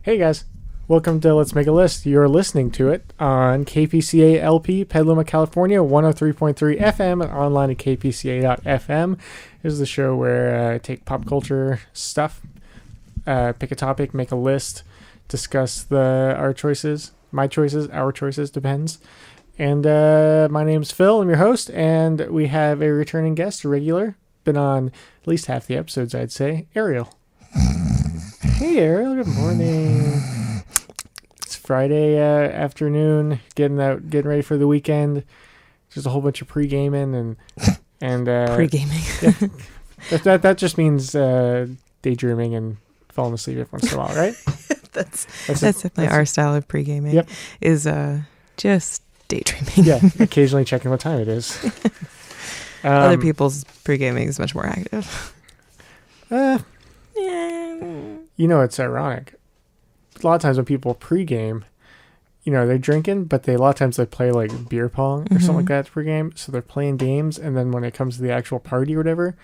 Hey guys, welcome to Let's Make a List. You're listening to it on KPCA LP, Petaluma, California, 103.3 FM, and online at kpca.fm. This is the show where I take pop culture stuff, pick a topic, make a list, discuss our choices, my choices, our choices, depends. And my name's Phil, I'm your host, and we have a returning guest, a regular, been on at least half the episodes, I'd say, Ariel. Hey Ariel, good morning. It's Friday afternoon, getting ready for the weekend. Just a whole bunch of pre-gaming and pre-gaming. Yeah, that just means daydreaming and falling asleep every once in a while, right? that's definitely our style of pre-gaming. Yep. Is just daydreaming. Yeah, occasionally checking what time it is. Other people's pre-gaming is much more active. You know, it's ironic. A lot of times when people pre-game, you know, they're drinking, but a lot of times they play like beer pong or something like that pre-game. So they're playing games, and then when it comes to the actual party or whatever,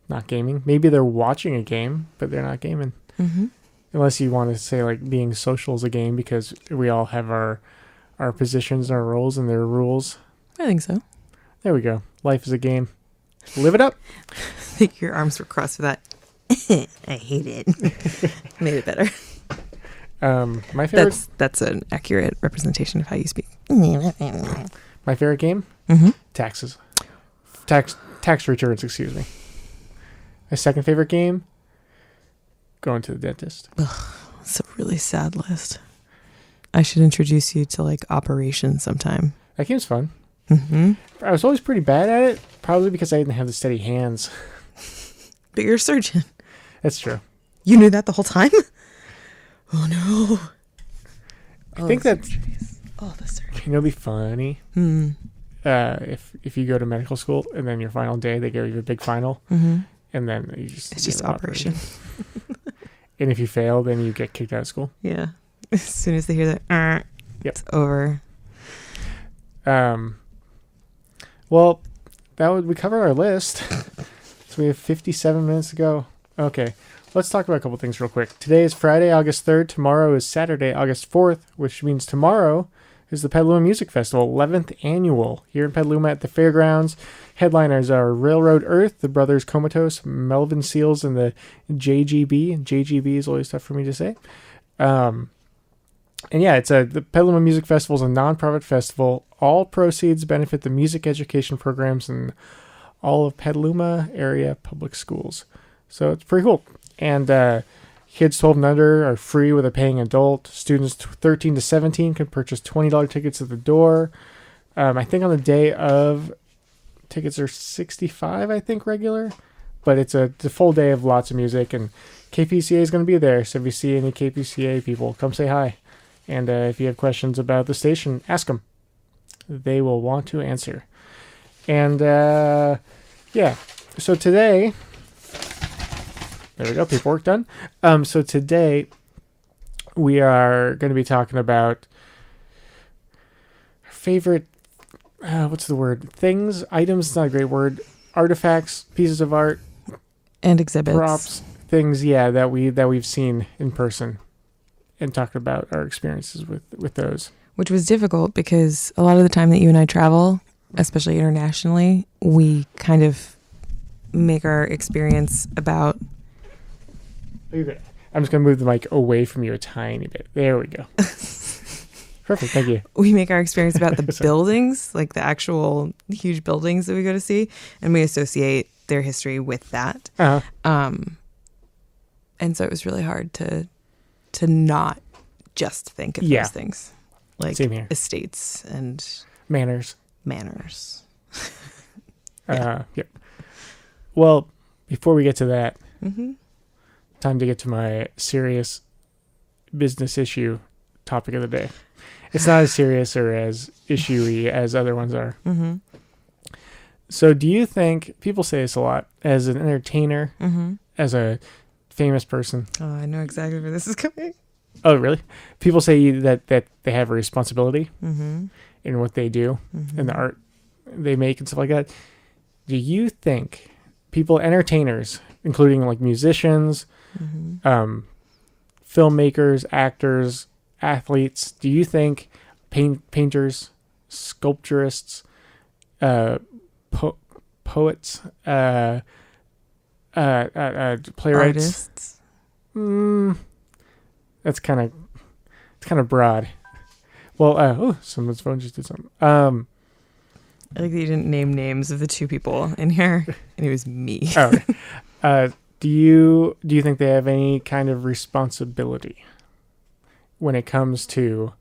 not gaming. Maybe they're watching a game, but they're not gaming. Mm-hmm. Unless you want to say like being social is a game, because we all have our positions and our roles and their rules. I think so. There we go. Life is a game. Live it up. I think your arms were crossed for that. I hate it. Made it better. My favorite. That's an accurate representation of how you speak. My favorite game. Taxes. Tax returns. Excuse me. My second favorite game. Going to the dentist. It's a really sad list. I should introduce you to like operations sometime. That game's fun. I was always pretty bad at it, probably because I didn't have the steady hands. But you're a surgeon. That's true. You knew that the whole time? Oh no. I think that the surgery. It'll be funny. If you go to medical school and then your final day they give you a big final, and then it's just operation. And if you fail, then you get kicked out of school. Yeah. As soon as they hear that, it's over. Well, we covered our list. So we have 57 minutes to go. Okay, let's talk about a couple things real quick. Today is Friday, August 3rd. Tomorrow is Saturday, August 4th, which means tomorrow is the Petaluma Music Festival, 11th annual, here in Petaluma at the fairgrounds. Headliners are Railroad Earth, the Brothers Comatose, Melvin Seals, and the JGB. JGB is always tough for me to say. And yeah, the Petaluma Music Festival is a nonprofit festival. All proceeds benefit the music education programs and all of Petaluma area public schools. So it's pretty cool. And kids 12 and under are free with a paying adult. Students 13 to 17 can purchase $20 tickets at the door. I think on the day of, tickets are $65, I think, regular. But it's a full day of lots of music, and KPCA is going to be there. So if you see any KPCA people, come say hi. And if you have questions about the station, ask them. They will want to answer. And yeah, so today, there we go, paperwork done. So today we are going to be talking about favorite, what's the word? Things, items, it's not a great word. Artifacts, pieces of art. And exhibits. Props, things, yeah, that we've seen in person. And talk about our experiences with those. Which was difficult because a lot of the time that you and I travel, especially internationally, we kind of make our experience about... I'm just going to move the mic away from you a tiny bit. There we go. Perfect, thank you. We make our experience about the buildings, like the actual huge buildings that we go to see, and we associate their history with that. And so it was really hard to not just think of those things, like estates and manners. Yep. Well, before we get to that, time to get to my serious business issue topic of the day. It's not as serious or as issue-y as other ones are. So do you think, people say this a lot, as an entertainer, as a famous person. Oh, I know exactly where this is coming. Oh, really? People say that they have a responsibility in what they do and the art they make and stuff like that. Do you think people, entertainers, including like musicians, filmmakers, actors, athletes, do you think painters, sculpturists, poets, playwrights, Artists. That's kind of broad. Well, someone's phone just did something. I like that you didn't name names of the two people in here, and it was me. Oh, do you think they have any kind of responsibility when it comes to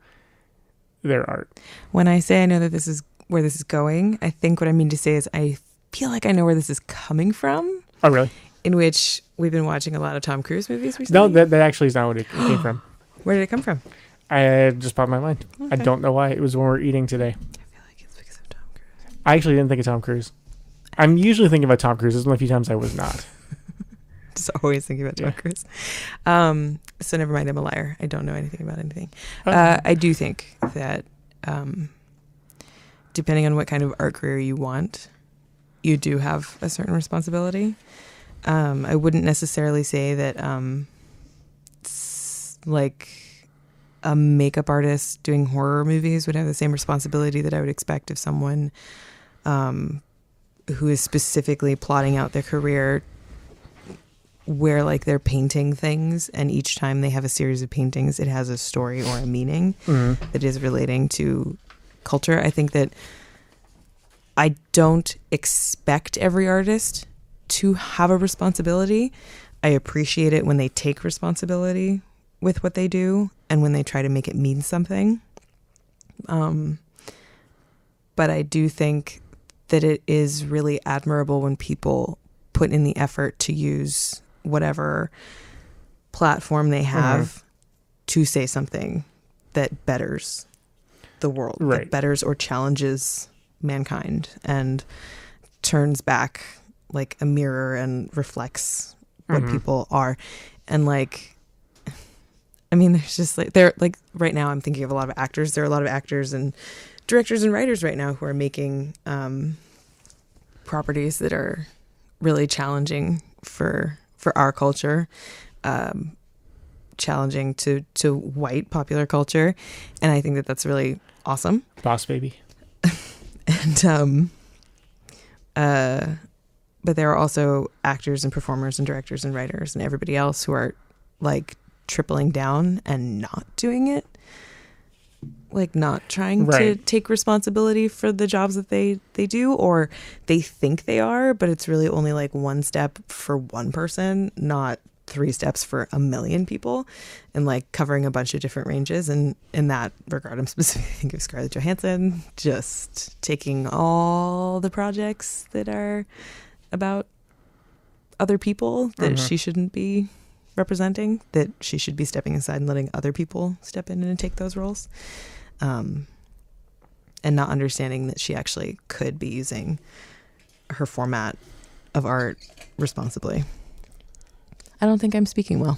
their art? When I say I know that this is where this is going, I think what I mean to say is I feel like I know where this is coming from. Oh, really? In which we've been watching a lot of Tom Cruise movies recently. No, that actually is not what it came from. Where did it come from? I just popped in my mind. Okay. I don't know why. It was when we were eating today. I feel like it's because of Tom Cruise. I actually didn't think of Tom Cruise. I'm usually thinking about Tom Cruise. There's only a few times I was not. Just always thinking about Tom Cruise. So never mind, I'm a liar. I don't know anything about anything. I do think that depending on what kind of art career you want, you do have a certain responsibility. I wouldn't necessarily say that like a makeup artist doing horror movies would have the same responsibility that I would expect of someone who is specifically plotting out their career where like they're painting things, and each time they have a series of paintings, it has a story or a meaning that is relating to culture. I think that I don't expect every artist to have a responsibility. I appreciate it when they take responsibility with what they do and when they try to make it mean something. But I do think that it is really admirable when people put in the effort to use whatever platform they have to say something that betters the world, that betters or challenges mankind and turns back like a mirror and reflects what people are. And like, I mean, there's just like, they're like, right now I'm thinking of a lot of actors. There are a lot of actors and directors and writers right now who are making properties that are really challenging for our culture, challenging to white popular culture. And I think that that's really awesome. Boss Baby. And but there are also actors and performers and directors and writers and everybody else who are like tripling down and not doing it, like not trying to take responsibility for the jobs that they do, or they think they are, but it's really only like one step for one person, not 3 steps for a million people, and like covering a bunch of different ranges. And in that regard, I'm specifically thinking of Scarlett Johansson, just taking all the projects that are about other people that she shouldn't be representing, that she should be stepping aside and letting other people step in and take those roles. And not understanding that she actually could be using her format of art responsibly. I don't think I'm speaking well.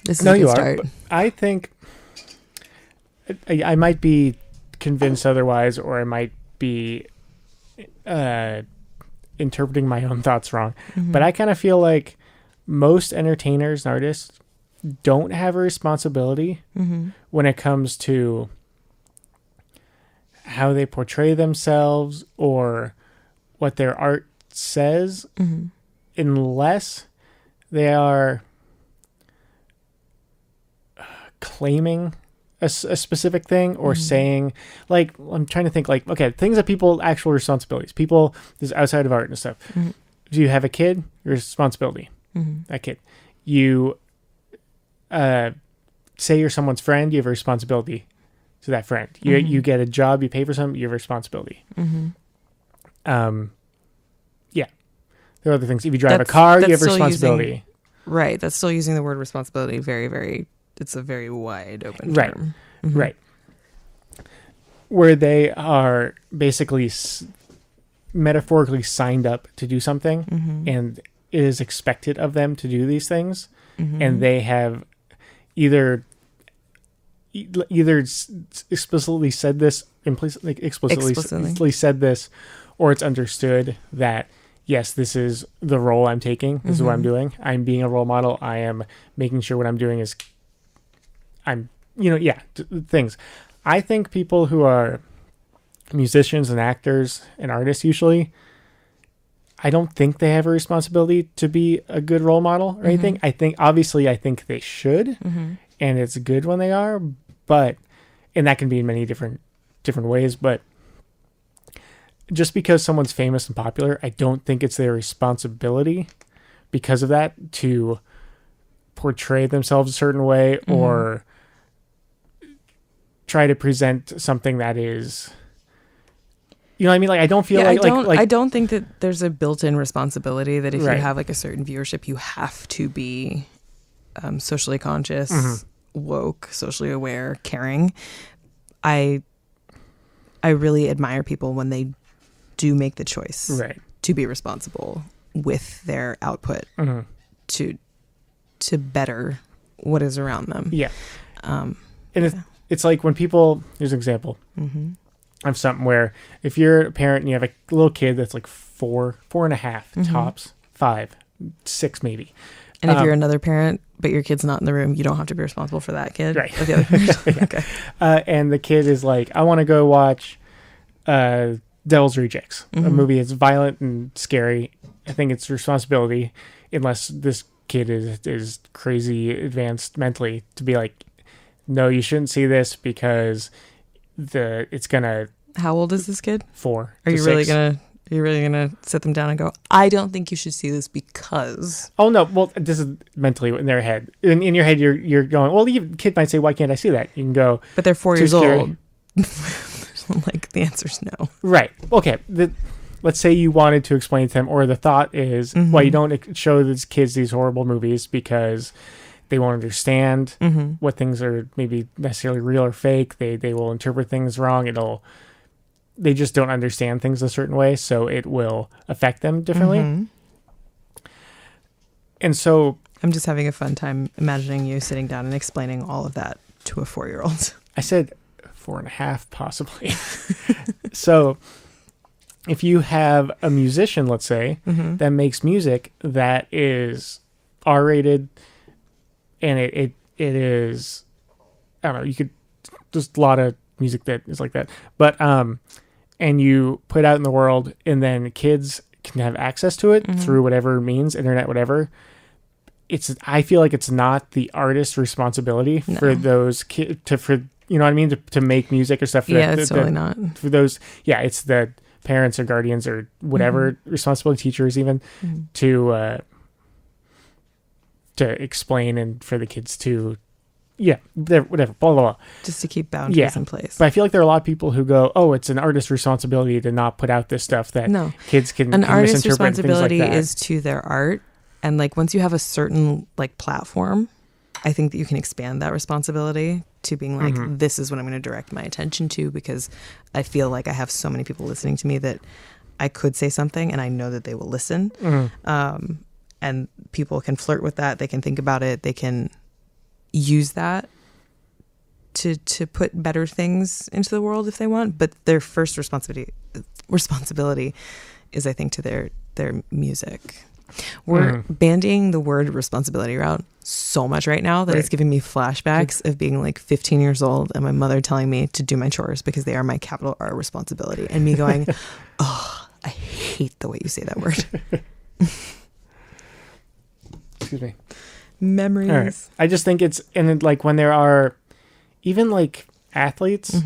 This is a good start. I think I might be convinced otherwise, or I might be interpreting my own thoughts wrong. But I kind of feel like most entertainers and artists don't have a responsibility when it comes to how they portray themselves or what their art says, unless they are claiming a specific thing or saying, like, I'm trying to think, like, okay, things that people, actual responsibilities, people, this is outside of art and stuff. Do you have a kid? Your responsibility, that kid. You say you're someone's friend, you have a responsibility to that friend. You get a job, you pay for something, you have a responsibility. Yeah. There are other things. If you drive a car, you have a responsibility. That's still using the word responsibility very, very, it's a very wide open term. Right. Where they are basically metaphorically signed up to do something, and it is expected of them to do these things, and they have either explicitly said this, explicitly said this, or it's understood that, yes, this is the role I'm taking. This is what I'm doing. I'm being a role model. I am making sure what I'm doing is things. I think people who are musicians and actors and artists usually, I don't think they have a responsibility to be a good role model or anything. I think they should, and it's good when they are, and that can be in many different ways, but just because someone's famous and popular, I don't think it's their responsibility because of that to portray themselves a certain way or try to present something that is, you know what I mean? Like, I don't feel I don't think that there's a built-in responsibility that if right. you have like a certain viewership, you have to be socially conscious, woke, socially aware, caring. I really admire people when they do make the choice to be responsible with their output to better what is around them. Yeah. It's like when people, here's an example of something where if you're a parent and you have a little kid that's like 4.5 tops, 5, 6 maybe. And if you're another parent, but your kid's not in the room, you don't have to be responsible for that kid. Right. Or the other person. Okay. And the kid is like, I want to go watch Devil's Rejects, a movie that's violent and scary. I think it's responsibility, unless this kid is crazy advanced mentally, to be like, no, you shouldn't see this because it's gonna. How old is this kid? 4. Are you really gonna sit them down and go, I don't think you should see this because? Oh no, well, this is mentally in their head. In your head, you're going, well, the kid might say, why can't I see that? You can go, but they're 4 years scary. old. Like, the answer's no. Right. Okay. Let's say you wanted to explain to them, or the thought is, well, you don't show these kids these horrible movies because they won't understand what things are maybe necessarily real or fake. They will interpret things wrong. They just don't understand things a certain way, so it will affect them differently. And so I'm just having a fun time imagining you sitting down and explaining all of that to a 4-year-old. I said 4.5 possibly. So if you have a musician, let's say, that makes music that is R-rated, and it is, I don't know, you could, just a lot of music that is like that, but and you put it out in the world, and then kids can have access to it through whatever means, internet, whatever. I feel like it's not the artist's responsibility for those kids for, you know what I mean, to make music or stuff. It's totally not. For those, it's the parents or guardians or whatever responsibility, teachers even, to explain and for the kids to, whatever, blah, blah, blah. Just to keep boundaries in place. But I feel like there are a lot of people who go, oh, it's an artist's responsibility to not put out this stuff that kids can An artist's misinterpret. responsibility like is to their art. And like, once you have a certain like platform, I think that you can expand that responsibility to being like, this is what I'm going to direct my attention to, because I feel like I have so many people listening to me that I could say something and I know that they will listen. And people can flirt with that. They can think about it. They can use that to put better things into the world if they want. But their first responsibility is, I think, to their music. We're bandying the word responsibility around so much right now that it's giving me flashbacks of being like 15 years old and my mother telling me to do my chores because they are my capital R responsibility, and me going, oh, I hate the way you say that word. Excuse me. Memories. All right. I just think it's, and like when there are even like athletes,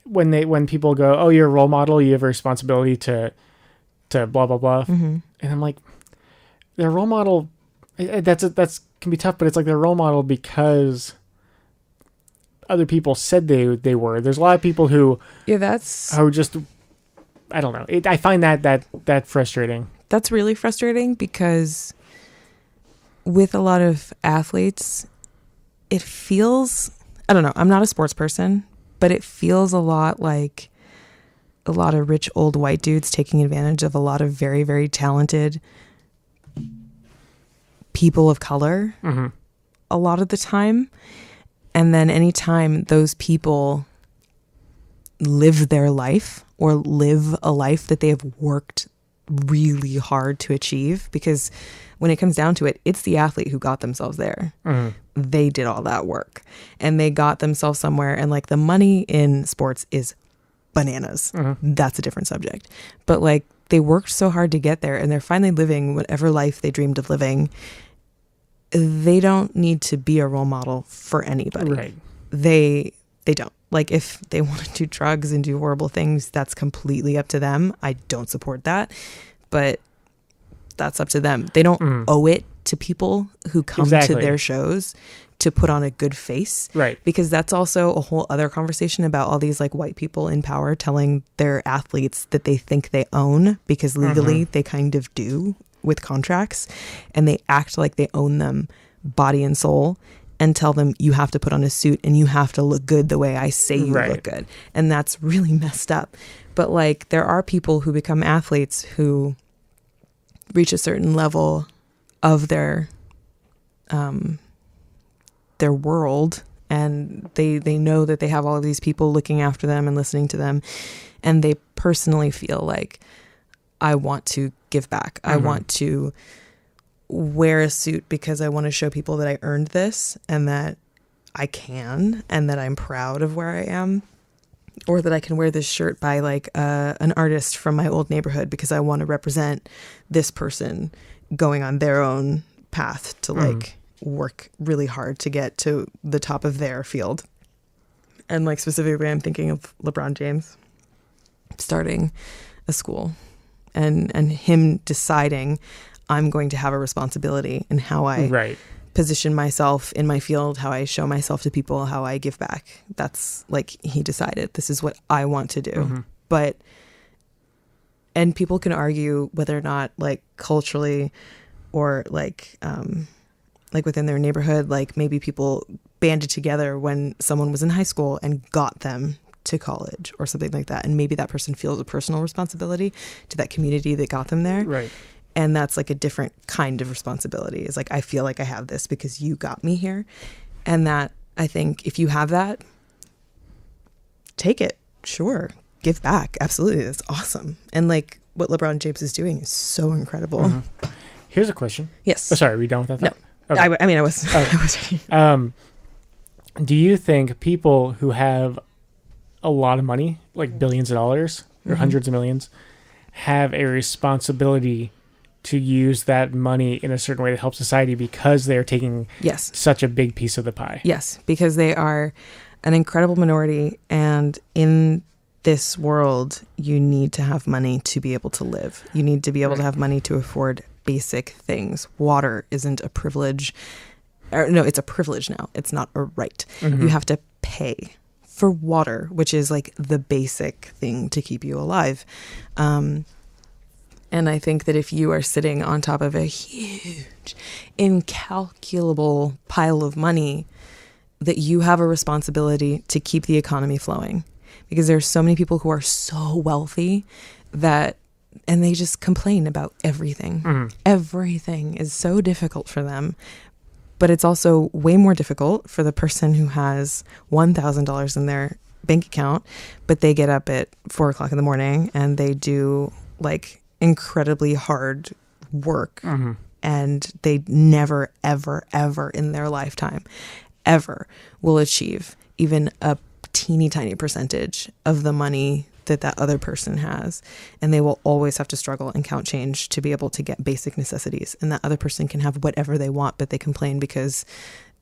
when people go, oh, you're a role model, you have a responsibility to blah blah blah, and I'm like, their role model, that's can be tough, but it's like their role model because other people said they were. There's a lot of people who are just, I don't know. I find that frustrating. That's really frustrating because with a lot of athletes, it feels, I don't know, I'm not a sports person, but it feels a lot like a lot of rich old white dudes taking advantage of a lot of very, very talented people of color a lot of the time. And then anytime those people live their life or live a life that they have worked really hard to achieve, because when it comes down to it, it's the athlete who got themselves there. They did all that work and they got themselves somewhere. And like the money in sports is bananas. That's a different subject. But like they worked so hard to get there and they're finally living whatever life they dreamed of living. They don't need to be a role model for anybody. Right. They don't. Like if they want to do drugs and do horrible things, that's completely up to them. I don't support that, but that's up to them. They don't owe it to people who come to their shows to put on a good face. Right. Because that's also a whole other conversation about all these like white people in power telling their athletes that they think they own because legally they kind of do with contracts, and they act like they own them body and soul and tell them you have to put on a suit and you have to look good the way I say you look good. And that's really messed up. But like there are people who become athletes who reach a certain level of their world, and they know that they have all of these people looking after them and listening to them, and they personally feel like, I want to give back. I want to wear a suit because I want to show people that I earned this and that I can, and that I'm proud of where I am, or that I can wear this shirt by like an artist from my old neighborhood because I want to represent this person going on their own path to like work really hard to get to the top of their field. And like specifically, I'm thinking of LeBron James starting a school and him deciding I'm going to have a responsibility in how I position myself in my field, how I show myself to people, how I give back. That's like, he decided this is what I want to do. But, and people can argue whether or not like culturally or like within their neighborhood, like maybe people banded together when someone was in high school and got them to college or something like that. And maybe that person feels a personal responsibility to that community that got them there. Right. And that's like a different kind of responsibility. It's like, I feel like I have this because you got me here. And that, I think if you have that, take it. Sure. Give back. Absolutely. That's awesome. And like what LeBron James is doing is so incredible. Here's a question. Yes. Oh, sorry. Are we done with that? No. Okay. I mean, I was. Do you think people who have a lot of money, like billions of dollars or hundreds of millions, have a responsibility to use that money in a certain way to help society because they're taking such a big piece of the pie? Yes, because they are an incredible minority, and in this world, you need to have money to be able to live. You need to be able to have money to afford basic things. Water isn't a privilege. No, it's a privilege now. It's not a right. You have to pay for water, which is like the basic thing to keep you alive. And I think that if you are sitting on top of a huge, incalculable pile of money, that you have a responsibility to keep the economy flowing. Because there are so many people who are so wealthy that, and they just complain about everything. Everything is so difficult for them. But it's also way more difficult for the person who has $1,000 in their bank account, but they get up at 4:00 in the morning and they do like incredibly hard work, and they never, ever, ever in their lifetime ever will achieve even a teeny tiny percentage of the money that that other person has, and they will always have to struggle and count change to be able to get basic necessities. And that other person can have whatever they want, but they complain because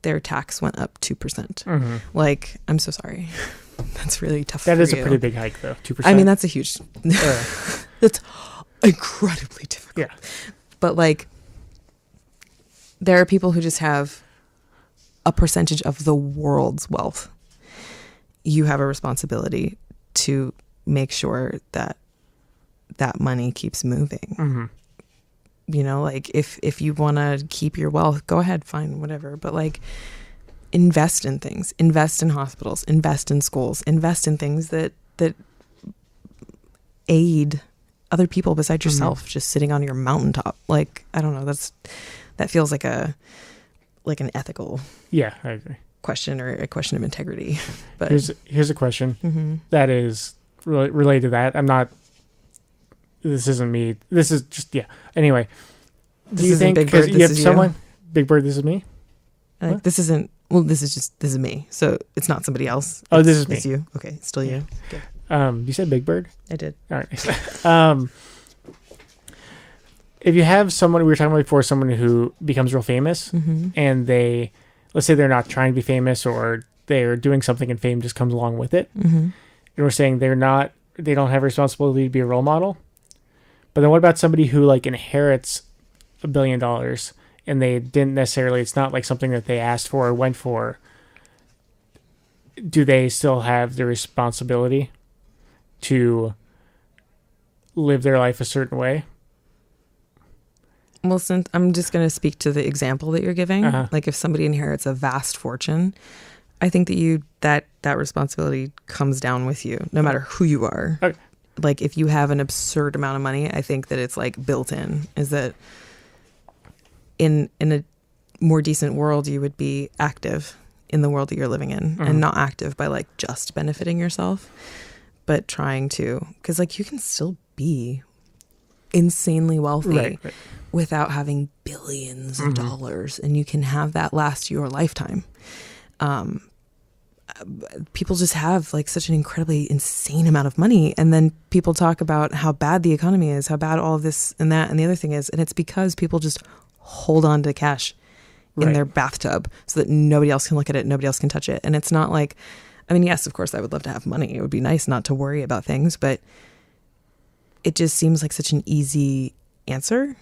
their tax went up 2%. Like, I'm so sorry. That's really tough. That for is you. a pretty big hike, though. 2%. I mean, that's a huge. That's incredibly difficult. Yeah. But like, there are people who just have a percentage of the world's wealth. You have a responsibility to make sure that that money keeps moving. You know, like if you want to keep your wealth, go ahead, fine, whatever. But like, invest in things, invest in hospitals, invest in schools, invest in things that aid other people besides yourself, just sitting on your mountaintop. Like, I don't know, that feels like an ethical I agree. question, or a question of integrity. But here's a question that is related to that. This isn't me. This is just, anyway, Do you think because you have someone, Big Bird, this is me? Like, this isn't, well, this is me. So it's not somebody else. This is me. It's you. Okay. It's still you. Okay. You said Big Bird? I did. All right. If you have someone, we were talking about before, someone who becomes real famous and let's say they're not trying to be famous or they're doing something and fame just comes along with it. And we're saying they don't have a responsibility to be a role model. But then what about somebody who like inherits $1 billion and they didn't necessarily, it's not like something that they asked for or went for. Do they still have the responsibility to live their life a certain way? Well, since I'm just going to speak to the example that you're giving, like if somebody inherits a vast fortune, I think that that responsibility comes down with you, no matter who you are. Okay. Like if you have an absurd amount of money, I think that it's like built in, is that in a more decent world, you would be active in the world that you're living in and not active by like just benefiting yourself, but trying to, because like you can still be insanely wealthy without having billions of dollars, and you can have that last your lifetime. People just have like such an incredibly insane amount of money, and then people talk about how bad the economy is, how bad all of this and that and the other thing is, and it's because people just hold on to cash in their bathtub so that nobody else can look at it, nobody else can touch it. And it's not like, I mean, yes, of course I would love to have money, it would be nice not to worry about things, but it just seems like such an easy answer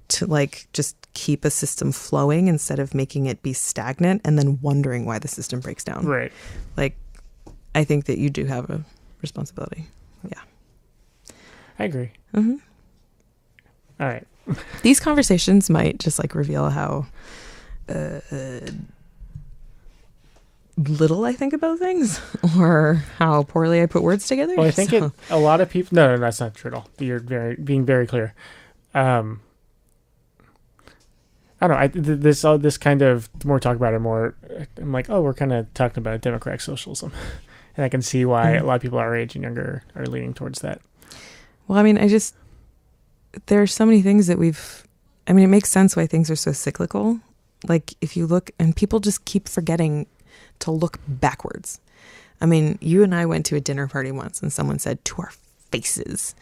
to like just keep a system flowing instead of making it be stagnant and then wondering why the system breaks down. Right. Like, I think that you do have a responsibility. Yeah. I agree. All right. These conversations might just like reveal how little I think about things or how poorly I put words together. Well, I think a lot of people, no, that's not true at all. You're being very clear. I don't know. This kind of, the more we talk about it, more I'm like, oh, we're kind of talking about democratic socialism, and I can see why a lot of people our age and younger are leaning towards that. Well, I mean, there are so many things that it makes sense why things are so cyclical. Like if you look, and people just keep forgetting to look backwards. I mean, you and I went to a dinner party once and someone said to our faces,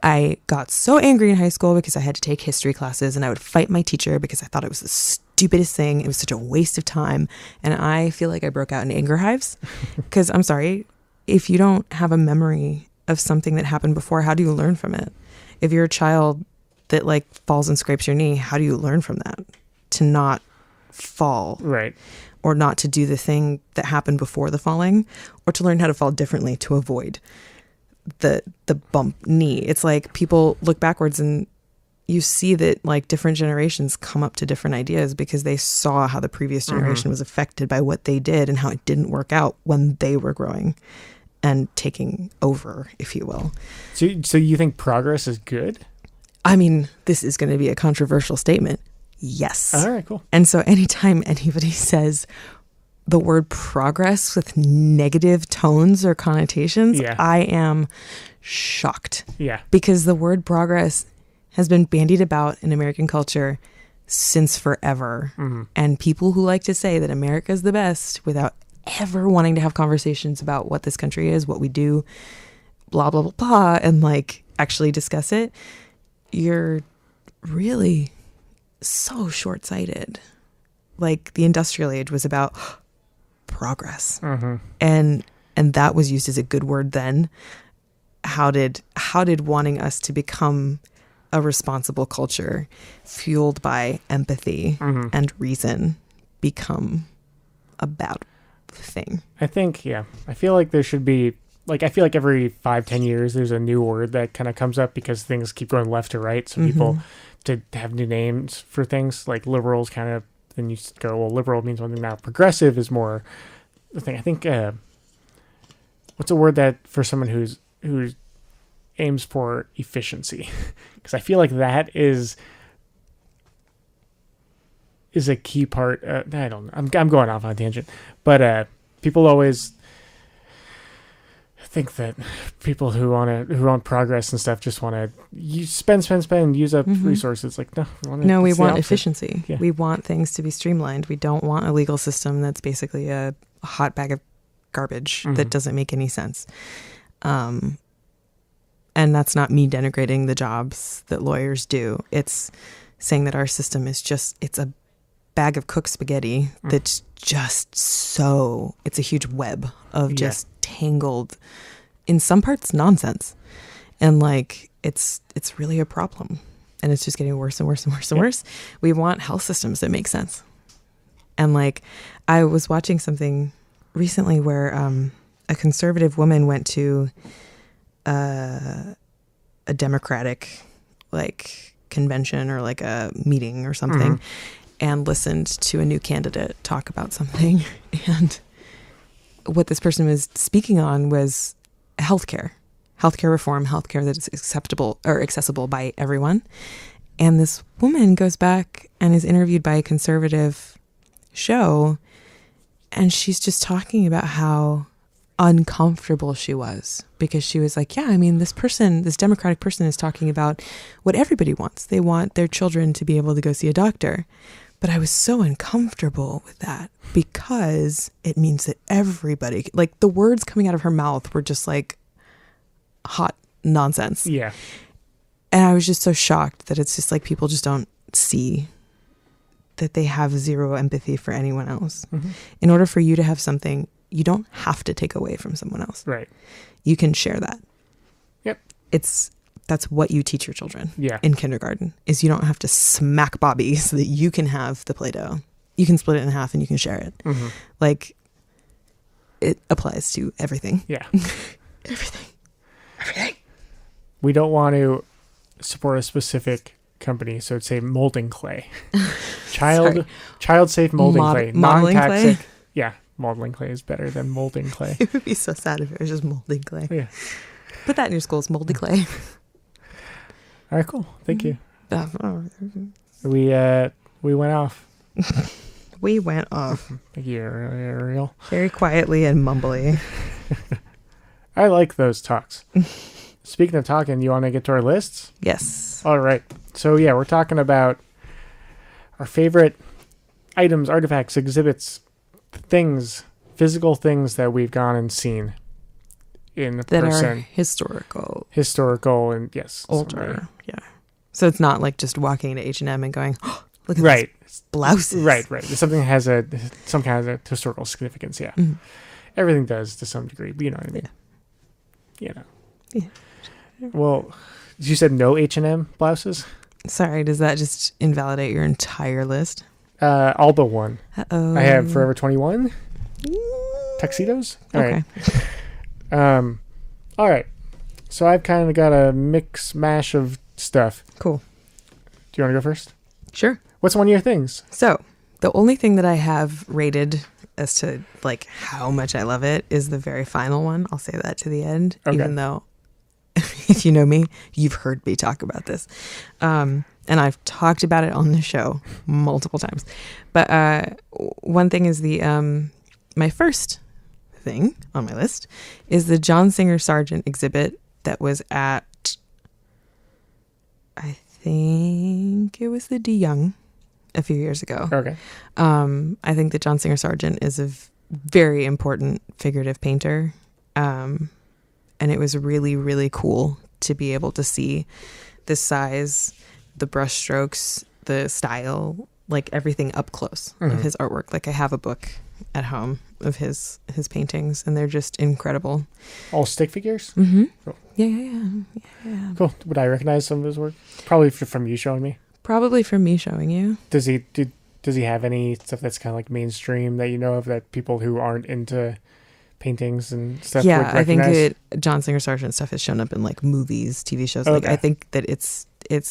I got so angry in high school because I had to take history classes and I would fight my teacher because I thought it was the stupidest thing. It was such a waste of time. And I feel like I broke out in anger hives because I'm sorry, if you don't have a memory of something that happened before, how do you learn from it? If you're a child that like falls and scrapes your knee, how do you learn from that? To not fall. Right. Or not to do the thing that happened before the falling, or to learn how to fall differently to avoid the bump knee. It's like people look backwards and you see that like different generations come up to different ideas because they saw how the previous generation was affected by what they did and how it didn't work out when they were growing and taking over, if you will. So you think progress is good? I mean, this is going to be a controversial statement. Yes. All right, cool. And so anytime anybody says the word progress with negative tones or connotations, I am shocked. Yeah. Because the word progress has been bandied about in American culture since forever. And people who like to say that America is the best without ever wanting to have conversations about what this country is, what we do, blah, blah, blah, blah, and like actually discuss it, you're really so short-sighted. Like the industrial age was about progress, and that was used as a good word then. How did wanting us to become a responsible culture fueled by empathy and reason become a bad thing? I think, I feel like there should be, like, I feel like every 5-10 years there's a new word that kind of comes up because things keep going left to right, so people to have new names for things, like liberals kind of, then you go, well, liberal means one thing now, progressive is more the thing. I think what's a word that for someone who aims for efficiency? Because I feel like that is a key part. I don't know, I'm going off on a tangent, but people always think that people who want progress and stuff just want to spend, use up resources. Like, no, we want efficiency. Yeah. We want things to be streamlined. We don't want a legal system that's basically a hot bag of garbage that doesn't make any sense. And that's not me denigrating the jobs that lawyers do. It's saying that our system is it's a bag of cooked spaghetti that's just it's a huge web of just tangled, in some parts, nonsense. And like, it's really a problem. And it's just getting worse and worse and worse and worse. We want health systems that make sense. And like, I was watching something recently where a conservative woman went to a Democratic like convention or like a meeting or something and listened to a new candidate talk about something. And what this person was speaking on was healthcare reform, healthcare that is acceptable or accessible by everyone. And this woman goes back and is interviewed by a conservative show, and she's just talking about how uncomfortable she was, because she was like, yeah, I mean, this Democratic person is talking about what everybody wants. They want their children to be able to go see a doctor. But I was so uncomfortable with that because it means that everybody, like, the words coming out of her mouth were just like hot nonsense. Yeah. And I was just so shocked that it's just like people just don't see that they have zero empathy for anyone else. In order for you to have something, you don't have to take away from someone else. Right. You can share that. Yep. That's what you teach your children in kindergarten, is you don't have to smack Bobby so that you can have the Play-Doh. You can split it in half and you can share it. Like, it applies to everything. Yeah. Everything. We don't want to support a specific company, so it's say molding clay. Child safe molding clay. Non-toxic. Clay? Yeah. Modeling clay is better than molding clay. It would be so sad if it was just molding clay. Yeah. Put that in your schools, moldy clay. All right, cool. Thank you. We went off. We went off. Thank you, Ariel. Very quietly and mumbly. I like those talks. Speaking of talking, you want to get to our lists? Yes. All right. So, yeah, we're talking about our favorite items, artifacts, exhibits, things, physical things that we've gone and seen in that person. Are historical, and yes, older. Yeah. So it's not like just walking into H&M and going, oh, look at these blouses. Right. It's something that has some kind of historical significance. Yeah. Everything does to some degree, but you know what I mean. Yeah. Well, you said no H&M blouses. Sorry, does that just invalidate your entire list? All but one. Uh-oh. I have Forever 21 tuxedos. All okay. Right. All right. So I've kind of got a mix mash of stuff. Cool. Do you want to go first? Sure. What's one of your things? So the only thing that I have rated as to like how much I love it is the very final one. I'll say that to the end, even though if you know me, you've heard me talk about this. And I've talked about it on the show multiple times. But one thing is my first thing on my list is the John Singer Sargent exhibit that was at, I think it was the De Young a few years ago. Okay. I think that John Singer Sargent is a very important figurative painter. And it was really, really cool to be able to see the size, the brush strokes, the style, like everything up close of his artwork. Like I have a book at home of his paintings, and they're just incredible. All stick figures? Mm-hmm. Cool. Yeah. Cool. Would I recognize some of his work? Probably from you showing me. Probably from me showing you. Does he have any stuff that's kind of like mainstream that you know of that people who aren't into paintings and stuff would recognize? I think John Singer Sargent stuff has shown up in like movies, TV shows. Like I think that it's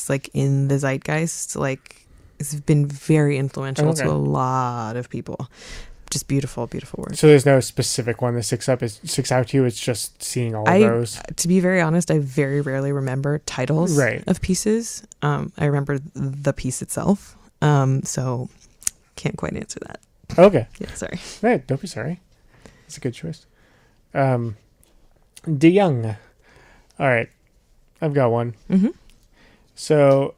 like in the zeitgeist. Like it's been very influential to a lot of people. Just beautiful, beautiful work. So there's no specific one that sticks out to you. It's just seeing all of those. To be very honest, I very rarely remember titles of pieces. I remember the piece itself. So can't quite answer that. Okay. Yeah, sorry. Right, don't be sorry. It's a good choice. De Young. All right. I've got one. Mm-hmm. So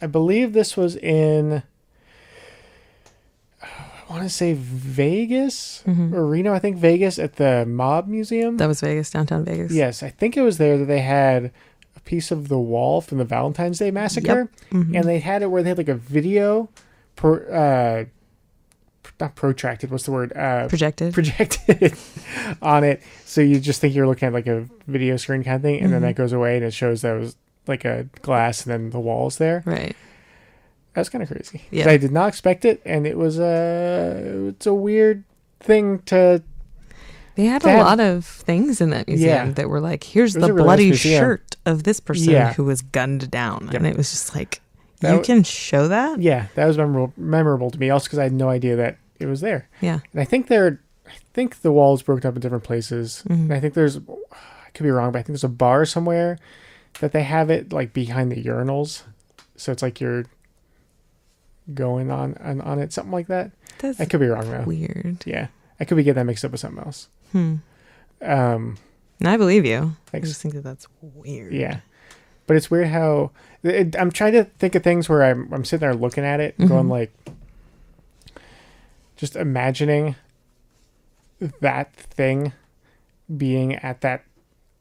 I believe this was in, I want to say Vegas or Reno. I think Vegas at the Mob Museum. That was Vegas, downtown Vegas. Yes. I think it was there that they had a piece of the wall from the Valentine's Day Massacre. Yep. Mm-hmm. And they had it where they had like a video not protracted, what's the word? Projected on it. So you just think you're looking at like a video screen kind of thing, and then that goes away and it shows that it was like a glass and then the wall's there. Right. That's kind of crazy. Yeah. I did not expect it, and it was it's a weird thing to. They had a lot of things in that museum that were like, here's the really bloody nice shirt of this person who was gunned down. Yep. And it was just like, you can show that? Yeah, that was memorable to me, also because I had no idea that it was there. Yeah. And I think the walls broken up in different places. And I think I could be wrong, but I think there's a bar somewhere that they have it like behind the urinals. So it's like you're going on it, something like that. I could be wrong though. Weird. Yeah. I could be getting that mixed up with something else. I believe you. Thanks. I just think that's weird. Yeah. But it's weird how I'm trying to think of things where I'm sitting there looking at it, going like, just imagining that thing being at that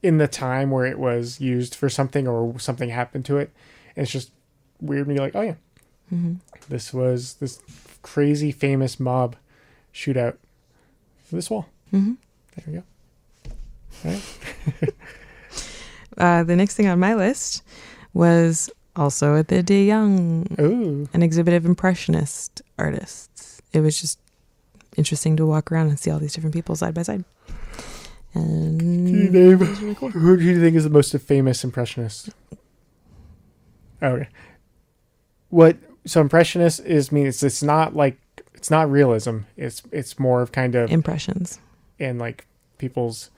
in the time where it was used for something or something happened to it. And it's just weird when you're like, oh yeah, this was this crazy famous mob shootout. This wall. There we go. All right. The next thing on my list was also at the De Young, an exhibit of impressionist artists. It was just interesting to walk around and see all these different people side by side. And really cool. Who do you think is the most famous impressionist? Okay. So impressionist it's not like, it's not realism. It's more of kind of impressions and like people's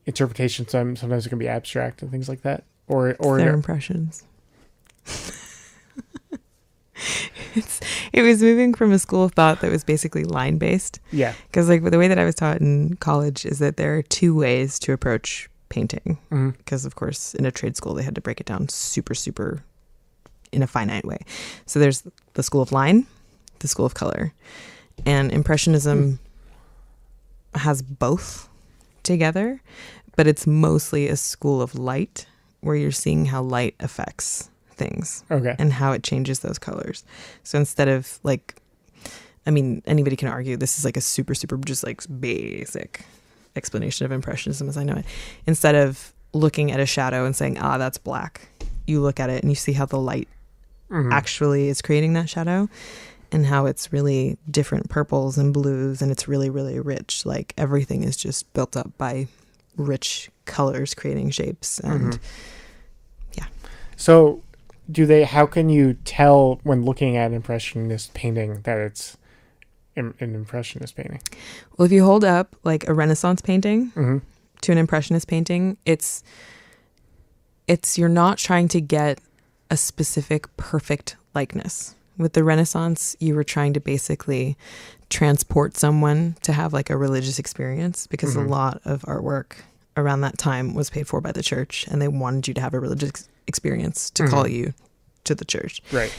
interpretation. Sometimes it can be abstract and things like that, or their impressions. It was moving from a school of thought that was basically line based. Yeah. Because like the way that I was taught in college is that there are two ways to approach painting. Because of course in a trade school they had to break it down super, super in a finite way. So there's the school of line, the school of color, and impressionism has both together, but it's mostly a school of light where you're seeing how light affects things and how it changes those colors. So instead of like, I mean, anybody can argue this is like a super, super just like basic explanation of impressionism as I know it. Instead of looking at a shadow and saying, that's black, you look at it and you see how the light actually is creating that shadow and how it's really different purples and blues, and it's really, really rich. Like everything is just built up by rich colors creating shapes. And so how can you tell when looking at an impressionist painting that it's an impressionist painting? Well, if you hold up like a Renaissance painting to an impressionist painting, it's you're not trying to get a specific perfect likeness. With the Renaissance, you were trying to basically transport someone to have like a religious experience, because a lot of artwork around that time was paid for by the church, and they wanted you to have a religious experience to call you to the church. Right.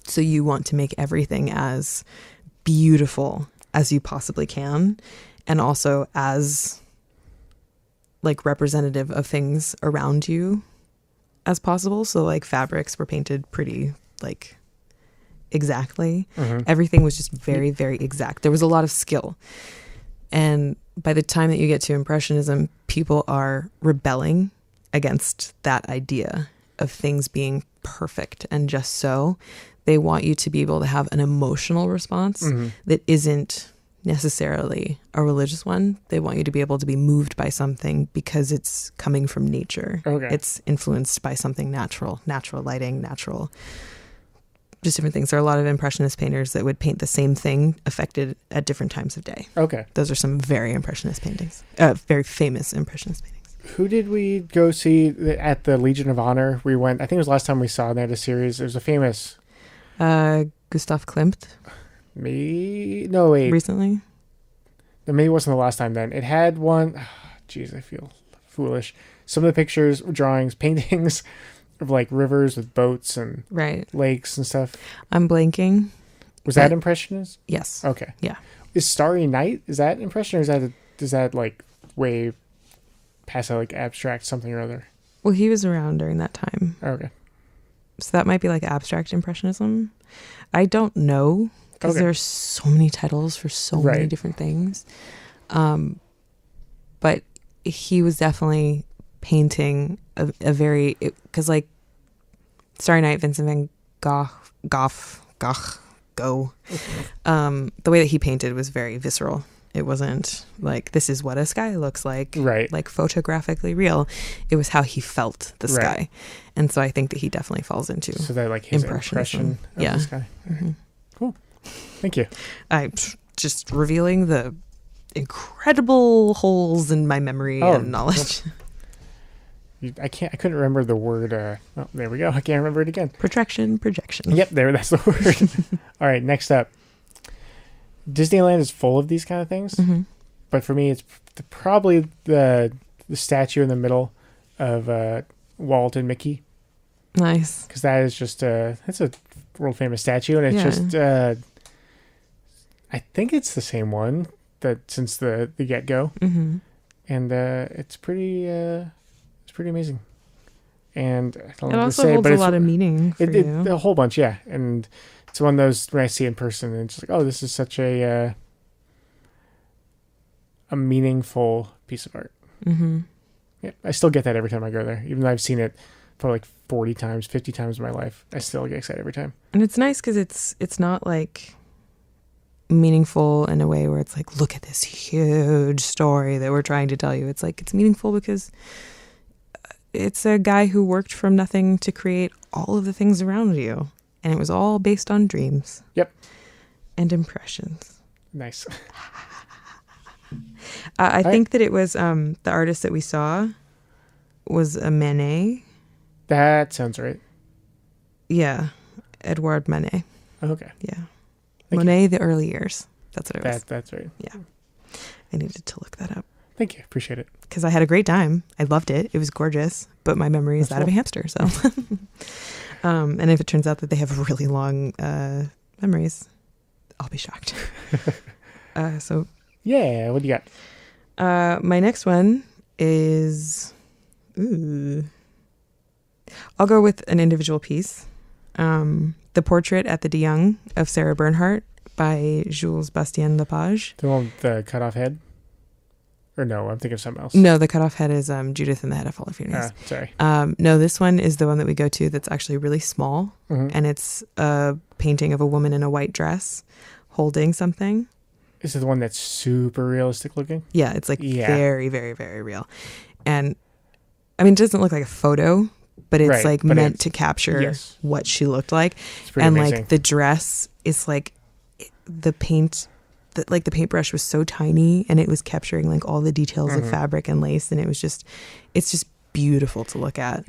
So you want to make everything as beautiful as you possibly can, and also as like representative of things around you as possible. So like fabrics were painted pretty like exactly. Everything was just very, very exact. There was a lot of skill. And by the time that you get to Impressionism, people are rebelling against that idea of things being perfect and just so. They want you to be able to have an emotional response that isn't necessarily a religious one. They want you to be able to be moved by something because it's coming from nature. It's influenced by something natural lighting, natural, just different things. There are a lot of Impressionist painters that would paint the same thing affected at different times of day. Those are some very Impressionist paintings, very famous Impressionist paintings. Who did we go see at the Legion of Honor? We went, I think it was last time we saw that a series. There's a famous... Gustav Klimt. No, wait. Recently? Maybe it wasn't the last time then. It had one... geez, I feel foolish. Some of the pictures, drawings, paintings of like rivers with boats and Right. lakes and stuff. I'm blanking. Was that impressionist? Yes. Okay. Yeah. Is Starry Night, is that impression, or is that like way past that, like abstract something or other? Well, he was around during that time. Okay. So that might be like abstract impressionism. I don't know because there's so many titles for so many different things. But he was definitely painting a very, because like Starry Night, Vincent van Gogh, the way that he painted was very visceral. It wasn't like, this is what a sky looks like, like photographically real. It was how he felt the sky. And so I think that he definitely falls into so that like his impression of the sky. Mm-hmm. Cool. Thank you. I just revealing the incredible holes in my memory and knowledge. I couldn't remember the word. Oh, there we go. I can't remember it again. Projection. Yep, that's the word. All right, next up. Disneyland is full of these kind of things, but for me, it's probably the statue in the middle of Walt and Mickey. Nice, because that is just it's a world famous statue, and it's just I think it's the same one that since the get go, and it's pretty amazing. And I don't know it what also to say, holds but a lot of meaning for you. A whole bunch, yeah, and. It's one of those when I see it in person and it's like, oh, this is such a meaningful piece of art. Yeah, I still get that every time I go there, even though I've seen it probably like 40 times, 50 times in my life. I still get excited every time. And it's nice because it's not like meaningful in a way where it's like, look at this huge story that we're trying to tell you. It's like, it's meaningful because it's a guy who worked from nothing to create all of the things around you. And it was all based on dreams. Yep. And impressions. Nice. I think that it was the artist that we saw was a Manet. That sounds right. Yeah. Edouard Manet. Okay. Yeah. Monet, the early years. That's what it was. That's right. Yeah. I needed to look that up. Thank you. Appreciate it. Because I had a great time. I loved it. It was gorgeous. But my memory is that of a hamster. So... and if it turns out that they have really long memories, I'll be shocked. So yeah, what do you got? My next one is, I'll go with an individual piece. The Portrait at the De Young of Sarah Bernhardt by Jules Bastien Lepage. The one with the cut off head? Or no, I'm thinking of something else. No, the cutoff head is Judith and the Head of Fall of Phoenix. Sorry. No, this one is the one that we go to that's actually really small. And it's a painting of a woman in a white dress holding something. Is it the one that's super realistic looking? Yeah, it's like very, very, very real. And I mean, it doesn't look like a photo, but it's like meant to capture what she looked like. And amazing. Like the dress is like the paint... the paintbrush was so tiny and it was capturing like all the details of fabric and lace, and it's just beautiful to look at.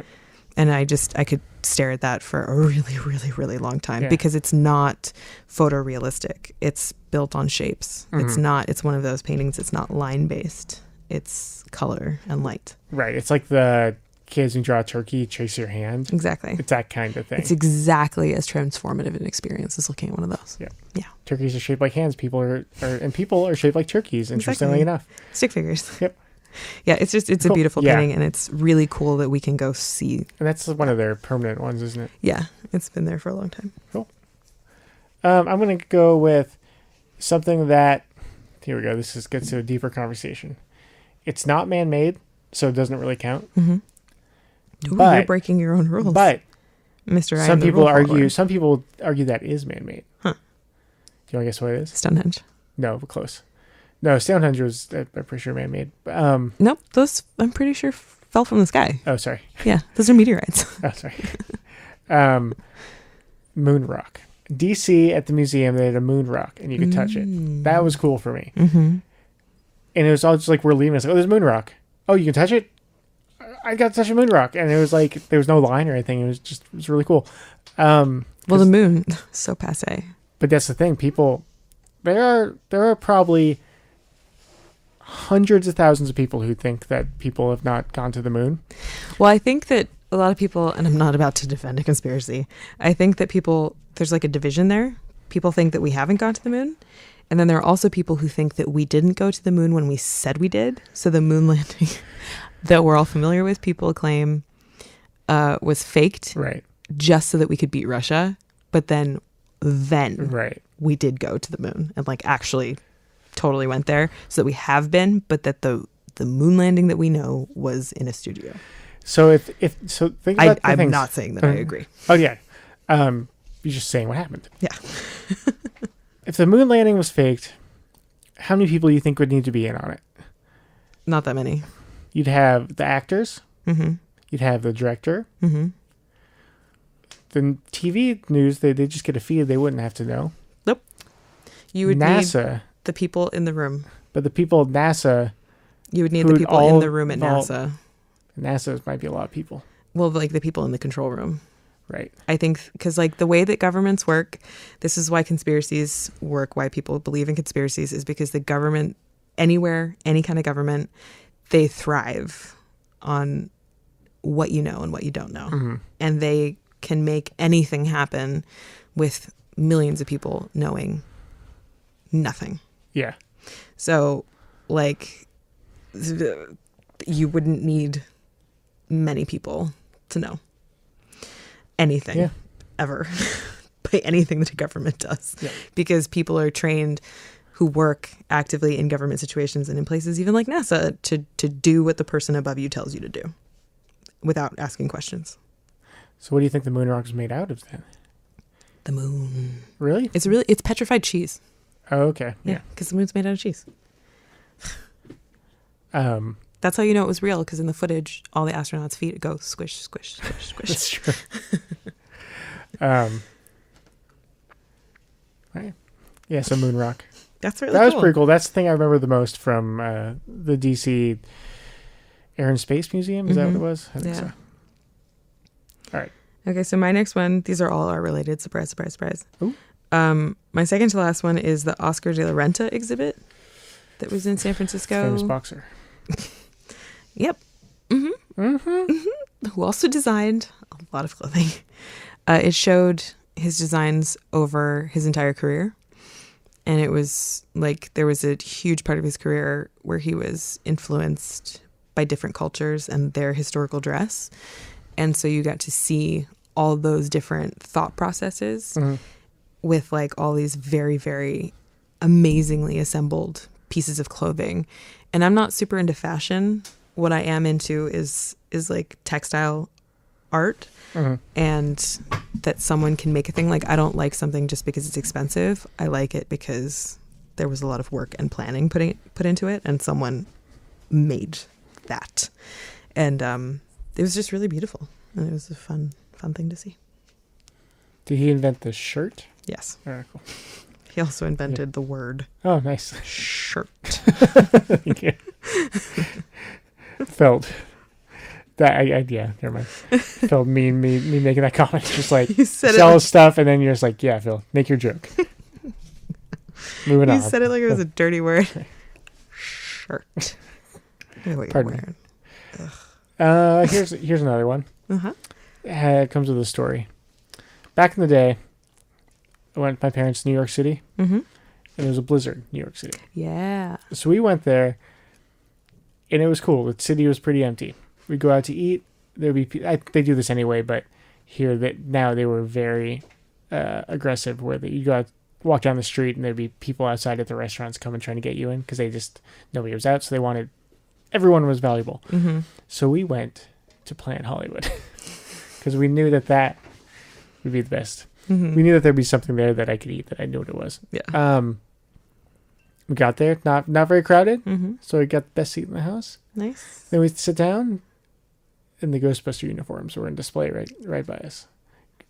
And I could stare at that for a really, really, really long time because it's not photorealistic. It's built on shapes. It's one of those paintings. It's not line based. It's color and light. Right. It's like the kids who draw a turkey, chase your hand. Exactly. It's that kind of thing. It's exactly as transformative an experience as looking at one of those. Yeah. Yeah. Turkeys are shaped like hands. People are shaped like turkeys, interestingly enough. Stick figures. Yep. Yeah, it's cool. A beautiful painting, and it's really cool that we can go see. And that's one of their permanent ones, isn't it? Yeah, it's been there for a long time. Cool. I'm going to go with something that, here we go, this gets to a deeper conversation. It's not man-made, so it doesn't really count. But you're breaking your own rules. But Mr. Some people argue that is man-made. Huh. Do you want to guess what it is? Stonehenge. No, but close. No, Stonehenge was, I'm pretty sure, man-made. Nope, those, I'm pretty sure, fell from the sky. Oh, sorry. Yeah, those are meteorites. Oh, sorry. Moon rock. DC at the museum, they had a moon rock, and you could touch it. That was cool for me. And it was all just like, we're leaving. It's like, oh, there's a moon rock. Oh, you can touch it? I got to touch a moon rock. And it was like, there was no line or anything. It was really cool. Well, the moon, so passé. But that's the thing. People, there are probably hundreds of thousands of people who think that people have not gone to the moon. Well, I think that a lot of people, and I'm not about to defend a conspiracy, I think that there's like a division there. People think that we haven't gone to the moon. And then there are also people who think that we didn't go to the moon when we said we did. So the moon landing that we're all familiar with, people claim was faked. Right. Just so that we could beat Russia. But then right. we did go to the moon and like actually totally went there, so that we have been, but that the moon landing that we know was in a studio. So think about I'm not saying that I agree. Oh yeah. You're just saying what happened. Yeah. If the moon landing was faked, how many people do you think would need to be in on it? Not that many. You'd have the actors. Mm-hmm. You'd have the director. Mm-hmm. The TV news, they just get a feed. They wouldn't have to know. Nope. You would NASA, need the people in the room. But the people at NASA... You would need the people in the room at NASA. NASA might be a lot of people. Well, like the people in the control room. Right. I think because like the way that governments work, this is why conspiracies work, why people believe in conspiracies, is because the government, anywhere, any kind of government, they thrive on what you know and what you don't know. Mm-hmm. And they can make anything happen with millions of people knowing nothing. Yeah. So like you wouldn't need many people to know anything ever by anything that a government does, because people are trained who work actively in government situations and in places even like NASA to do what the person above you tells you to do without asking questions. So what do you think the moon rock is made out of then? The moon. Really? It's petrified cheese. Oh, okay. Yeah, because the moon's made out of cheese. That's how you know it was real, because in the footage, all the astronauts' feet go squish, squish, squish, squish. That's true. Right. Yeah, so moon rock. That's really that cool. was pretty cool. That's the thing I remember the most from the DC Air and Space Museum. Is that what it was? I think so. All right. Okay, so my next one, these are all art related. Surprise, surprise, surprise. Ooh. My second to last one is the Oscar de la Renta exhibit that was in San Francisco. Famous boxer. Yep. Mm-hmm. Mm-hmm. Mm-hmm. Who also designed a lot of clothing. It showed his designs over his entire career. And it was like there was a huge part of his career where he was influenced by different cultures and their historical dress. And so you got to see all those different thought processes with like all these very, very amazingly assembled pieces of clothing. And I'm not super into fashion. What I am into is like textile art, and that someone can make a thing. Like I don't like something just because it's expensive. I like it because there was a lot of work and planning put into it, and someone made that. And it was just really beautiful, and it was a fun thing to see. Did he invent the shirt? Yes. Oh, cool. He also invented the word. Oh, nice. Shirt. Felt that yeah, never mind. Felt me making that comment. Just like sell like, stuff, and then you're just like, yeah, Phil, make your joke. Moving on. You said it like it was a dirty word. Shirt. Pardon me. Here's another one. It comes with a story. Back in the day, I went with my parents to New York City, and there was a blizzard in New York City. Yeah. So we went there, and it was cool. The city was pretty empty. We'd go out to eat. There'd be they do this anyway, but now they were very aggressive. Where you go out, walk down the street, and there'd be people outside at the restaurants coming trying to get you in because nobody was out, so they wanted everyone was valuable. So we went to Planet Hollywood because we knew that would be the best. We knew that there'd be something there that I could eat that I knew what it was. Yeah. We got there, not very crowded, so we got the best seat in the house. Nice. Then we sit down, and the Ghostbuster uniforms were in display right by us.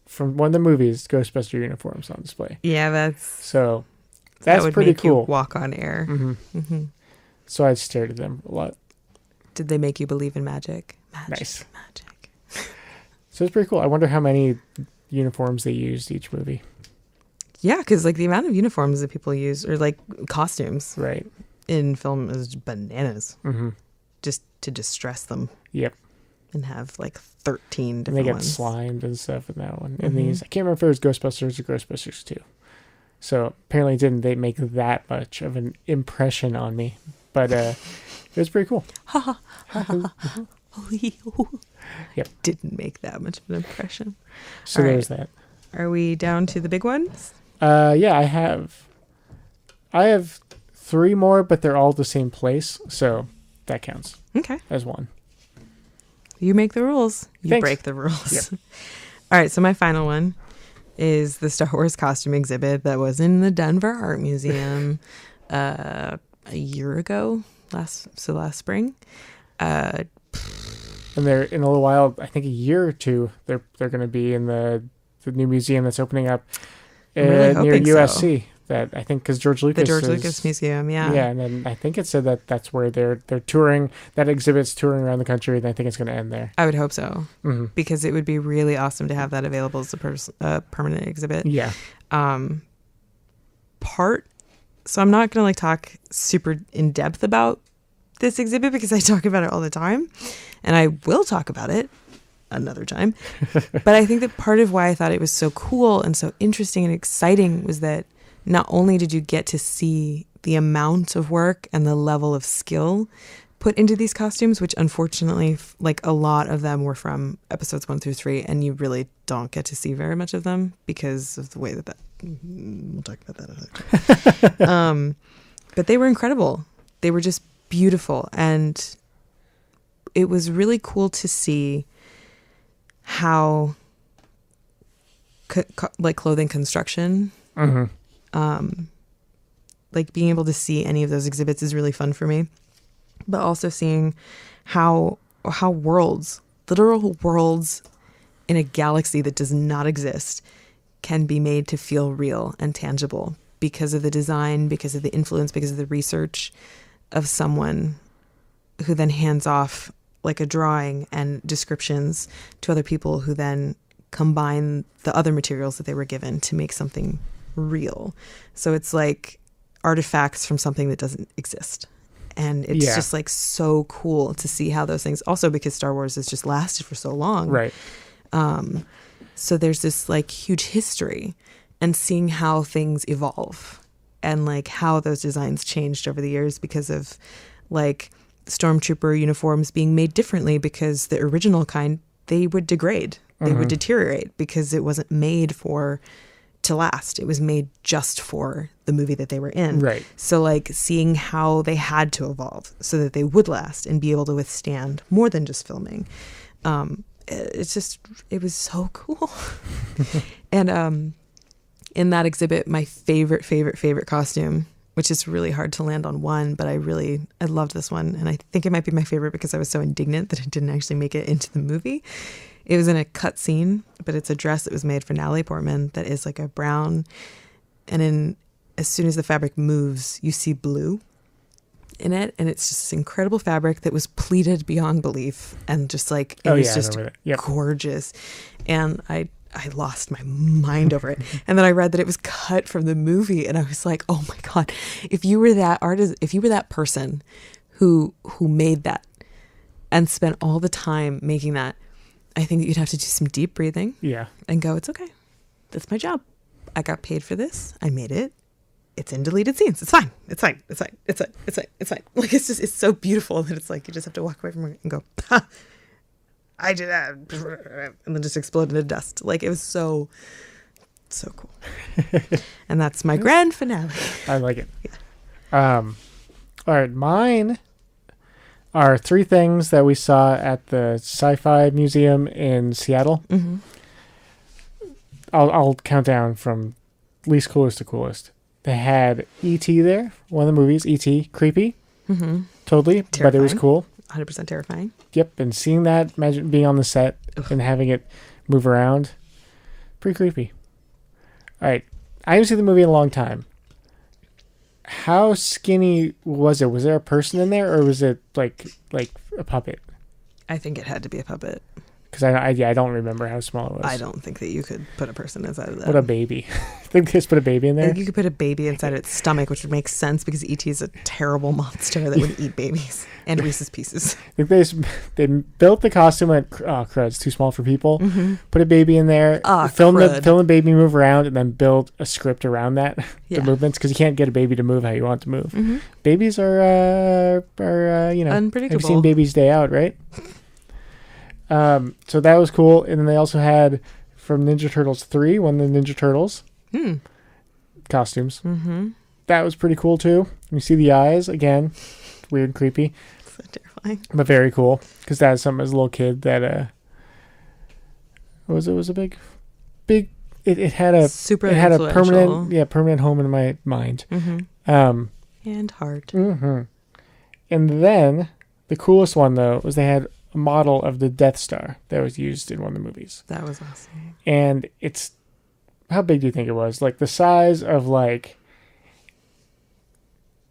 From one of the movies, Ghostbuster uniforms on display. Yeah, that's pretty make cool. You walk on air. So I stared at them a lot. Did they make you believe in magic? Nice. Magic. So it's pretty cool. I wonder how many uniforms they used each movie. Yeah, because like the amount of uniforms that people use, or like costumes, right? in film is bananas. Mm-hmm. Just to distress them. Yep. And have like 13 different and they get ones. slimed and stuff in that one. And these, I can't remember if it was Ghostbusters or Ghostbusters 2. So apparently didn't they make that much of an impression on me. But it was pretty cool. Ha ha. Yep. Didn't make that much of an impression. So All there's right. that. Are we down to the big ones? Yeah, I have 3 more, but they're all the same place. So that counts. Okay. As one. You make the rules. You Thanks. break the rules. Yep. All right. So my final one is the Star Wars costume exhibit that was in the Denver Art Museum a year ago, last spring. And they're in a little while, I think a year or 2, they're going to be in the new museum that's opening up really near USC. So. That I think because George Lucas, the George Lucas Museum, yeah, and then I think it said that that's where they're touring. That exhibit's touring around the country, and I think it's going to end there. I would hope so, because it would be really awesome to have that available as a permanent exhibit. Yeah. So I'm not going to talk super in depth about this exhibit because I talk about it all the time, and I will talk about it another time. But I think that part of why I thought it was so cool and so interesting and exciting was that not only did you get to see the amount of work and the level of skill put into these costumes, which unfortunately, a lot of them were from episodes 1 through 3, and you really don't get to see very much of them because of the way that we'll talk about that another. But they were incredible. They were just beautiful, and it was really cool to see how clothing construction. Mm-hmm. Being able to see any of those exhibits is really fun for me, but also seeing how literal worlds in a galaxy that does not exist can be made to feel real and tangible because of the design, because of the influence, because of the research of someone who then hands off a drawing and descriptions to other people who then combine the other materials that they were given to make something real. So it's like artifacts from something that doesn't exist. And it's just so cool to see how those things, also because Star Wars has just lasted for so long. Right. So there's this huge history, and seeing how things evolve and how those designs changed over the years because of stormtrooper uniforms being made differently because the original kind, they would degrade. They would deteriorate because it wasn't made to last. It was made just for the movie that they were in. Right. So seeing how they had to evolve so that they would last and be able to withstand more than just filming. It was so cool. And in that exhibit, my favorite costume, which is really hard to land on one, but I loved this one. And I think it might be my favorite because I was so indignant that it didn't actually make it into the movie. It was in a cut scene, but it's a dress that was made for Natalie Portman that is a brown. And as soon as the fabric moves, you see blue in it. And it's just this incredible fabric that was pleated beyond belief. And just it was just gorgeous. And I lost my mind over it. And then I read that it was cut from the movie. And I was like, oh my God, if you were that artist, if you were that person who made that and spent all the time making that, I think that you'd have to do some deep breathing. Yeah. And go, it's okay. That's my job. I got paid for this. I made it. It's in deleted scenes. It's fine. It's fine. It's fine. It's fine. It's fine. It's fine. It's so beautiful that it's you just have to walk away from it and go, ha, I did that. And then just explode into dust. It was so cool. And that's my grand finale. I like it. Yeah. All right. Mine are 3 things that we saw at the Sci-Fi Museum in Seattle. Mm-hmm. I'll count down from least coolest to coolest. They had E.T. there, one of the movies, E.T. Creepy. Mm-hmm. Totally, terrifying. But it was cool. 100% terrifying. Yep, and seeing that, imagine being on the set and having it move around, pretty creepy. All right, I haven't seen the movie in a long time. How skinny was it? Was there a person in there, or was it like a puppet? I think it had to be a puppet. Because I don't remember how small it was. I don't think that you could put a person inside of that. What a baby. I think they just put a baby in there. You could put a baby inside its stomach, which would make sense because E.T. is a terrible monster that would eat babies and Reese's Pieces. I think they built the costume and crud, it's too small for people. Put a baby in there, film the baby move around, and then build a script around that, the movements, because you can't get a baby to move how you want to move. Babies are unpredictable. I've seen Babies Day Out, right? So that was cool. And then they also had from Ninja Turtles 3, one of the Ninja Turtles costumes. That was pretty cool too. You see the eyes again, weird, creepy, so terrifying, but very cool because that was something as a little kid that was a big it had a super it had a permanent home in my mind. And heart. And then the coolest one though was they had model of the Death Star that was used in one of the movies. That was awesome. And it's, how big do you think it was? Like the size of like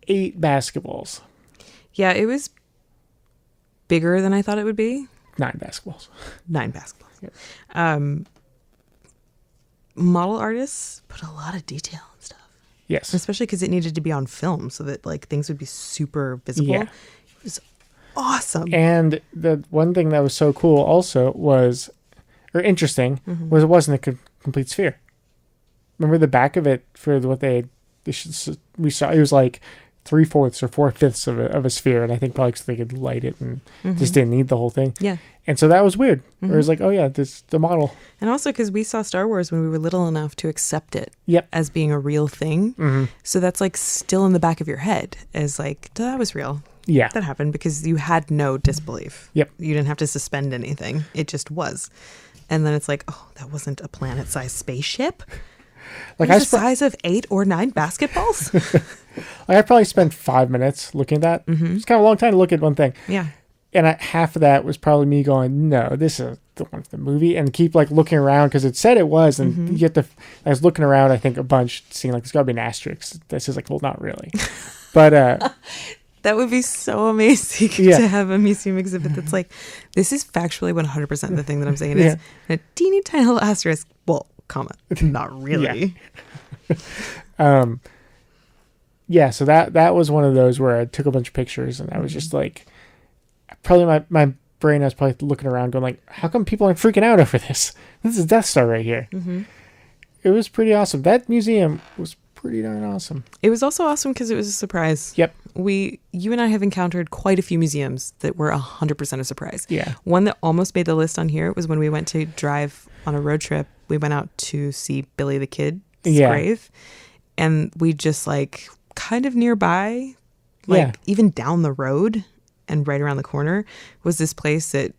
8 basketballs. Yeah, it was bigger than I thought it would be. 9 basketballs. 9 basketballs. Yep. Model artists put a lot of detail and stuff. Yes. Especially because it needed to be on film so that like things would be super visible. Yeah. It was awesome. And the one thing that was so cool also was, or interesting, was it wasn't a complete sphere. Remember the back of it for what we saw, it was like 3/4 or 4/5 of a sphere, and I think probably because they could light it and just didn't need the whole thing. Yeah. And so that was weird. It was like, oh yeah, this the model. And also because we saw Star Wars when we were little enough to accept it as being a real thing. So that's like still in the back of your head as like, that was real. Yeah. That happened because you had no disbelief. Yep. You didn't have to suspend anything. It just was. And then it's like, oh, that wasn't a planet-sized spaceship? Like the size of 8 or 9 basketballs? Like I probably spent 5 minutes looking at that. It's kind of a long time to look at one thing. Yeah. And half of that was probably me going, no, this is the one from the movie. And keep like looking around because it said it was. And you get I was looking around, I think, a bunch, seeing like, there's got to be an asterisk. This is like, well, not really. But that would be so amazing to have a museum exhibit that's like, this is factually 100% the thing that I'm saying. It's a teeny tiny little asterisk. Well, comma. Not really. Yeah, so that was one of those where I took a bunch of pictures and I was just like, probably my brain, I was probably looking around going like, how come people aren't freaking out over this? This is Death Star right here. It was pretty awesome. That museum was pretty darn awesome. It was also awesome because it was a surprise. Yep. You and I have encountered quite a few museums that were 100% a surprise. Yeah. One that almost made the list on here was when we went to drive on a road trip. We went out to see Billy the Kid's grave. And we just like kind of nearby, like even down the road and right around the corner was this place that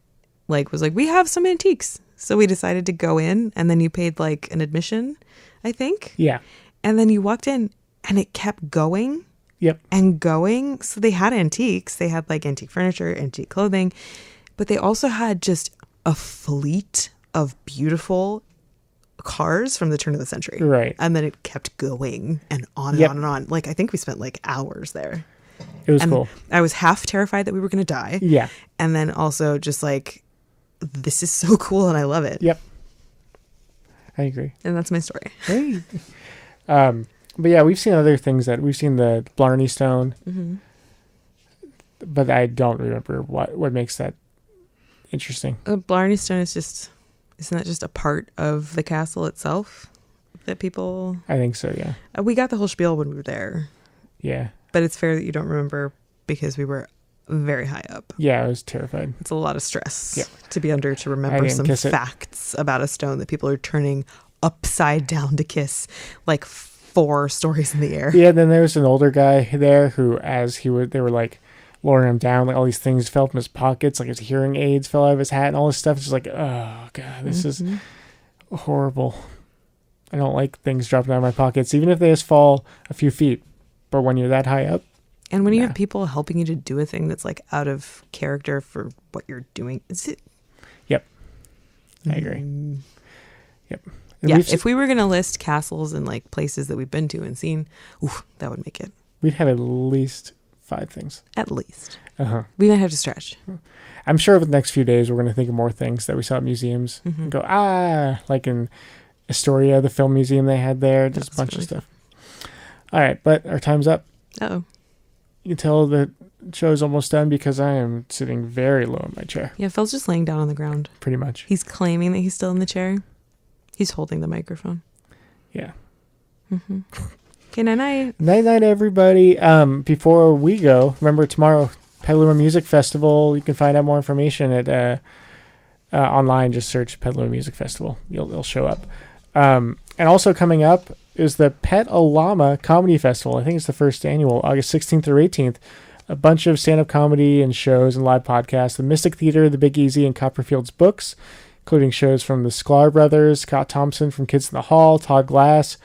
like was like, we have some antiques. So we decided to go in, and then you paid like an admission, I think. Yeah. And then you walked in and it kept going. Yep. And going. So they had antiques. They had like antique furniture, antique clothing, but they also had just a fleet of beautiful cars from the turn of the century. Right. And then it kept going and on and on and on. Like I think we spent like hours there. It was cool. I was half terrified that we were going to die. Yeah. And then also just like, this is so cool and I love it. Yep. I agree. And that's my story. Hey. But yeah, we've seen other things we've seen the Blarney Stone, but I don't remember what makes that interesting. Blarney Stone isn't that just a part of the castle itself that people? I think so. Yeah. We got the whole spiel when we were there. Yeah. But it's fair that you don't remember because we were very high up. Yeah, I was terrified. It's a lot of stress to be under to remember some facts about a stone that people are turning upside down to kiss like 4 stories in the air. Yeah, then there was an older guy there who, they were like lowering him down, like all these things fell from his pockets, like his hearing aids fell out of his hat and all this stuff. It's just like, oh god, this is horrible. I don't like things dropping out of my pockets, even if they just fall a few feet. But when you're that high up. And when you have people helping you to do a thing that's like out of character for what you're doing, is it? Yep. I agree. Yep. And yeah, if we were going to list castles and like places that we've been to and seen, that would make it. We'd have at least 5 things. At least. Uh-huh. We might have to stretch. I'm sure over the next few days we're going to think of more things that we saw at museums and go, like in Astoria, the film museum they had there, just a bunch of stuff. All right, but our time's up. Uh-oh. You can tell the show's almost done because I am sitting very low in my chair. Yeah, Phil's just laying down on the ground. Pretty much. He's claiming that he's still in the chair. He's holding the microphone. Yeah. Okay, night-night. Night-night, everybody. Before we go, remember tomorrow, Petaluma Music Festival. You can find out more information at online. Just search Petaluma Music Festival. It'll show up. And also coming up is the Petaluma Comedy Festival. I think it's the first annual, August 16th through 18th. A bunch of stand-up comedy and shows and live podcasts. The Mystic Theater, The Big Easy, and Copperfield's Books, including shows from the Sklar Brothers, Scott Thompson from Kids in the Hall, Todd Glass,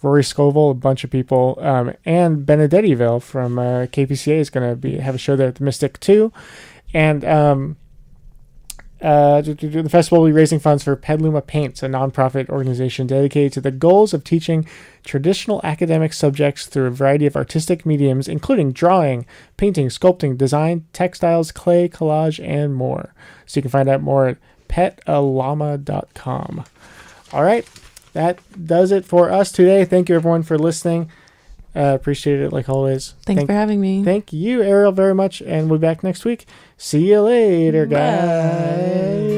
Rory Scovel, a bunch of people, and Benedettiville from KPCA is going to have a show there at the Mystic too. And the festival will be raising funds for Petaluma Paints, a nonprofit organization dedicated to the goals of teaching traditional academic subjects through a variety of artistic mediums, including drawing, painting, sculpting, design, textiles, clay, collage, and more. So you can find out more at petalama.com. All right, that does it for us today. Thank you, everyone, for listening. Appreciate it, like always. Thanks for having me. Thank you, Ariel, very much, and we'll be back next week. See you later, guys. Bye.